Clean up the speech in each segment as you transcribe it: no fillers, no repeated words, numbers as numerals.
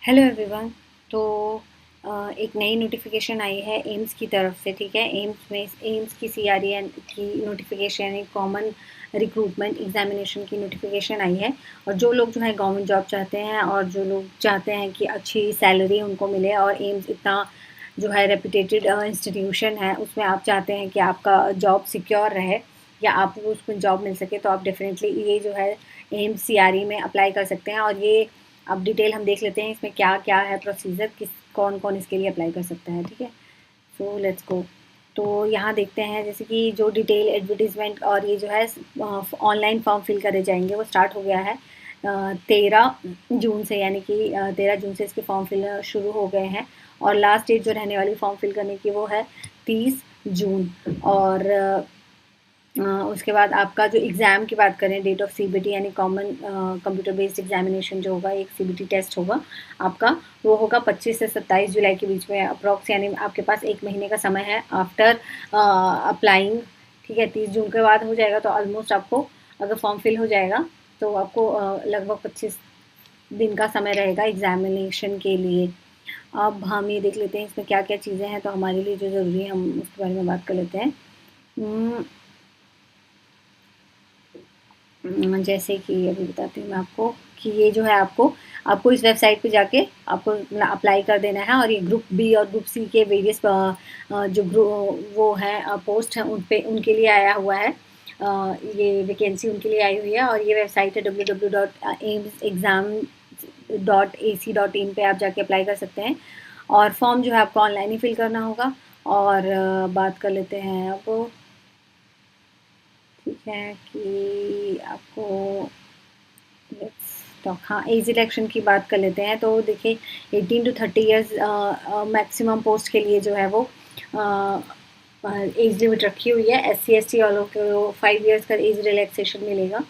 Hello everyone. तो एक नई नोटिफिकेशन आई है एम्स की तरफ से। ठीक है, एम्स की CRE की नोटिफिकेशन, एक कॉमन रिक्रूटमेंट एग्जामिनेशन की नोटिफिकेशन आई है। और जो लोग जो है गवर्नमेंट जॉब चाहते हैं और जो लोग चाहते हैं कि अच्छी सैलरी उनको मिले, और एम्स इतना जो है रेपुटेटेड इंस्टीट्यूशन है, उसमें आप चाहते हैं कि आपका जॉब सिक्योर रहे या आपको उसमें जॉब मिल सके, तो आप डेफिनेटली ये जो है एम्स CRE में अप्लाई कर सकते हैं। और ये अब डिटेल हम देख लेते हैं इसमें क्या क्या है प्रोसीजर, कौन कौन इसके लिए अप्लाई कर सकता है। ठीक है, सो लेट्स गो। तो यहाँ देखते हैं जैसे कि जो डिटेल एडवर्टीजमेंट और ये जो है ऑनलाइन फॉर्म फिल करे जाएंगे, वो स्टार्ट हो गया है 13 जून से, यानी कि 13 जून से इसके फॉर्म फिल शुरू हो गए हैं। और लास्ट डेट जो रहने वाली फॉर्म फिल करने की वो है 30 जून। और उसके बाद आपका जो एग्ज़ाम की बात करें, डेट ऑफ CBT यानी कॉमन कंप्यूटर बेस्ड एग्जामिनेशन जो होगा, एक CBT टेस्ट होगा आपका, वो होगा 25 से 27 जुलाई के बीच में अप्रॉक्स, यानी आपके पास एक महीने का समय है आफ्टर अप्लाइंग। ठीक है, 30 जून के बाद हो जाएगा, तो ऑलमोस्ट आपको, अगर फॉर्म फिल हो जाएगा तो आपको लगभग 25 दिन का समय रहेगा एग्जामिनेशन के लिए। अब हम ये देख लेते हैं इसमें क्या क्या चीज़ें हैं, तो हमारे लिए जो ज़रूरी है हम उसके बारे में बात कर लेते हैं। जैसे कि अभी बताती हूँ मैं आपको कि ये जो है आपको आपको इस वेबसाइट पे जाके आपको अप्लाई कर देना है। और ये ग्रुप बी और ग्रुप सी के वेरियस जो वो हैं पोस्ट हैं, उन पे उनके लिए आया हुआ है। ये वैकेंसी उनके लिए आई हुई है। और ये वेबसाइट है www.aimsexam.ac.in पे आप जाके अप्लाई कर सकते हैं। और फॉर्म जो है आपको ऑनलाइन ही फिल करना होगा। और बात कर लेते हैं अब। ठीक है कि आपको तो हाँ, एज इलेक्शन की बात कर लेते हैं। तो देखिए 18 to 30 ईयर्स मैक्सिमम पोस्ट के लिए जो है वो एज लिमिट रखी हुई है। SC ST वालों को 5 ईयर्स का एज रिलैक्सेशन मिलेगा,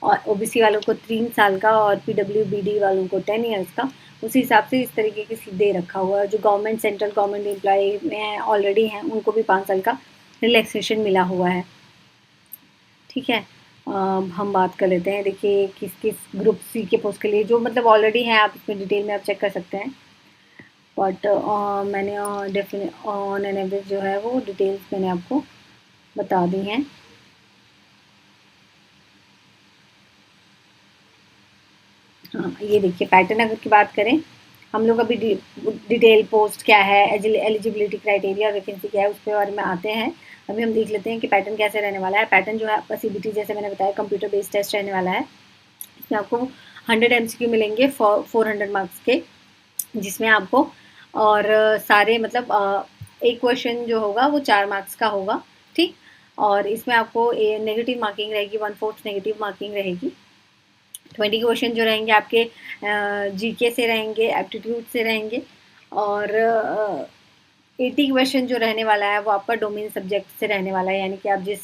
और OBC वालों को 3 साल का, और PWBD वालों को 10 ईयर्स का। उसी हिसाब से इस तरीके की दे रखा हुआ है। जो गवर्नमेंट सेंट्रल गवर्नमेंट एम्प्लॉय में ऑलरेडी हैं, उनको भी 5 साल का रिलैक्सेशन मिला हुआ है। ठीक है, हम बात कर लेते हैं। देखिए किस किस ग्रुप सी के पोस्ट के लिए जो मतलब ऑलरेडी हैं, आप इसमें डिटेल में आप चेक कर सकते हैं। बट मैंने डेफिनेट ऑन एन एवरेज जो है वो डिटेल्स मैंने आपको बता दी हैं। हाँ, ये देखिए पैटर्न अगर की बात करें, हम लोग अभी डिटेल पोस्ट क्या है, एलिजिबिलिटी क्राइटेरिया, वैकेंसी क्या है, उसके बारे में आते हैं। अभी हम देख लेते हैं कि पैटर्न कैसे रहने वाला है। पैटर्न जो है आपका CBT, जैसे मैंने बताया, कंप्यूटर बेस्ड टेस्ट रहने वाला है। इसमें आपको 100 MCQ मिलेंगे 400 मार्क्स के, जिसमें आपको और सारे मतलब एक क्वेश्चन जो होगा वो 4 मार्क्स का होगा। ठीक, और इसमें आपको नेगेटिव मार्किंग रहेगी, 1/4 नेगेटिव मार्किंग रहेगी। 20 क्वेश्चन जो रहेंगे आपके GK से रहेंगे, एप्टीट्यूड से रहेंगे। और 80 क्वेश्चन जो रहने वाला है वो आपका डोमेन सब्जेक्ट से रहने वाला है, यानी कि आप जिस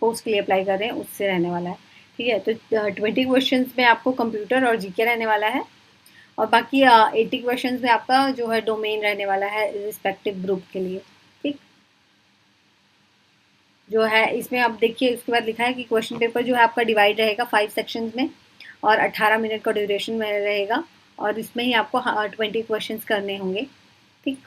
पोस्ट के लिए अप्लाई कर रहे हैं उससे रहने वाला है। ठीक है, तो 20 क्वेश्चन में आपको कंप्यूटर और GK रहने वाला है, और बाकी 80 क्वेश्चन में आपका जो है डोमेन रहने वाला है रिस्पेक्टिव ग्रुप के लिए। ठीक, जो है इसमें आप देखिए उसके बाद लिखा है कि क्वेश्चन पेपर जो है आपका डिवाइड रहेगा 5 सेक्शंस में, और 18 मिनट का ड्यूरेशन में रहेगा, और इसमें ही आपको 20 क्वेश्चन करने होंगे। ठीक,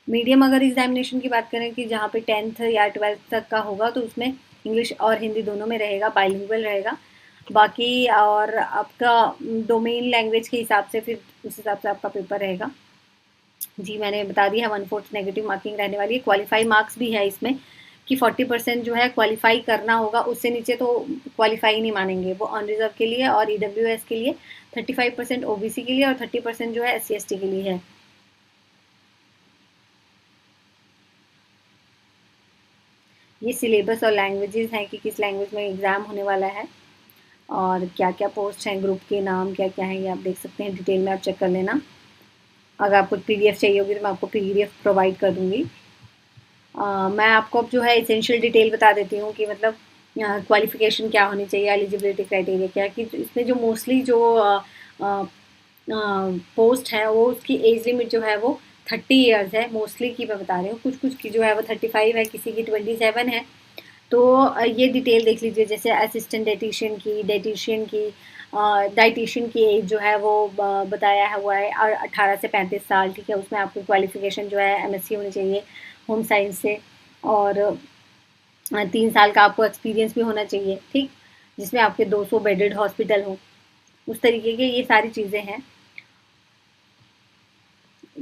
मीडियम अगर एग्जामिनेशन की बात करें कि जहाँ पे 10th या 12th तक का होगा, तो उसमें इंग्लिश और हिंदी दोनों में रहेगा, बाइलिंगुअल रहेगा। बाकी और आपका डोमेन लैंग्वेज के हिसाब से फिर उस हिसाब से आपका पेपर रहेगा। जी, मैंने बता दिया है 1/4 नेगेटिव मार्किंग रहने वाली है। क्वालिफाई मार्क्स भी है इसमें कि 40% जो है क्वालिफाई करना होगा, उससे नीचे तो क्वालिफाई नहीं मानेंगे। वो अनरिजर्व के लिए और EWS के लिए, 35% OBC के लिए, और 30% जो है SC ST के लिए है। ये सिलेबस और लैंग्वेजेस हैं कि किस लैंग्वेज में एग्ज़ाम होने वाला है, और क्या क्या पोस्ट हैं, ग्रुप के नाम क्या क्या हैं, ये आप देख सकते हैं। डिटेल में आप चेक कर लेना। अगर आपको PDF चाहिए होगी तो मैं आपको PDF प्रोवाइड कर दूँगी। मैं आपको अब जो है एसेंशियल डिटेल बता देती हूँ कि मतलब क्वालिफ़िकेशन क्या होनी चाहिए, एलिजिबिलिटी क्राइटेरिया क्या है। कि इसमें जो मोस्टली जो पोस्ट है, वो उसकी एज लिमिट जो है वो 30 ईयर्स है। मोस्टली की मैं बता रही हूँ, कुछ कुछ की जो है वो 35 है, किसी की 27 है। तो ये डिटेल देख लीजिए, जैसे असिस्टेंट डाइटिशियन की डाइटिशियन की एज जो है वो बताया हुआ है और 18 से 35 साल, ठीक है। उसमें आपकी क्वालिफिकेशन जो है एमएससी होनी चाहिए होम साइंस से, और 3 साल का आपको एक्सपीरियंस भी होना चाहिए, ठीक, जिसमें आपके 200 बेडेड हॉस्पिटल हो, उस तरीके के ये सारी चीज़ें हैं।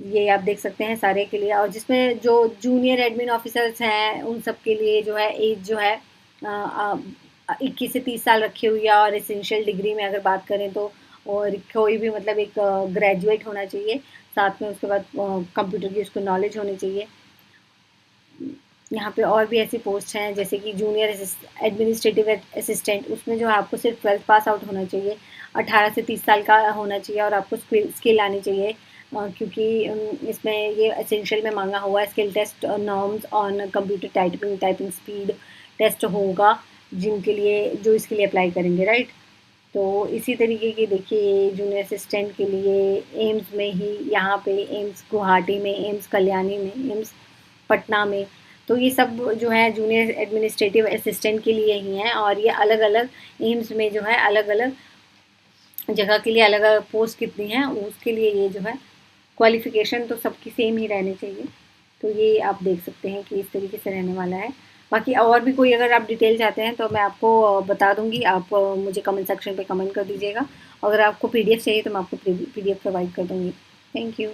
ये आप देख सकते हैं सारे के लिए, और जिसमें जो जूनियर एडमिन ऑफिसर्स हैं उन सब के लिए जो है एज जो है 21 से 30 साल रखी हुई है, और एसेंशियल डिग्री में अगर बात करें तो, और कोई भी मतलब एक ग्रेजुएट होना चाहिए, साथ में उसके बाद कंप्यूटर की उसको नॉलेज होनी चाहिए। यहाँ पे और भी ऐसी पोस्ट हैं जैसे कि जूनियर एडमिनिस्ट्रेटिव असिस्टेंट, उसमें जो है आपको सिर्फ 12th पास आउट होना चाहिए, 18 से 30 साल का होना चाहिए, और आपको स्किल आनी चाहिए, क्योंकि इसमें ये एसेंशियल में मांगा हुआ है। Skill test norms on computer typing speed test होगा जिनके लिए जो इसके लिए अप्लाई करेंगे, राइट। तो इसी तरीके की देखिए जूनियर असिस्टेंट के लिए एम्स में ही, यहाँ पे एम्स गुवाहाटी में, एम्स कल्याणी में, एम्स पटना में, तो ये सब जो है जूनियर एडमिनिस्ट्रेटिव असिस्टेंट के लिए ही हैं, और ये अलग अलग एम्स में जो है अलग अलग जगह के लिए अलग अलग पोस्ट कितनी हैं उसके लिए ये जो है क्वालिफिकेशन तो सबकी सेम ही रहनी चाहिए। तो ये आप देख सकते हैं कि इस तरीके से रहने वाला है। बाकी और भी कोई अगर आप डिटेल चाहते हैं तो मैं आपको बता दूंगी, आप मुझे कमेंट सेक्शन पे कमेंट कर दीजिएगा। अगर आपको पीडीएफ चाहिए तो मैं आपको पीडीएफ प्रोवाइड कर दूंगी। Thank you.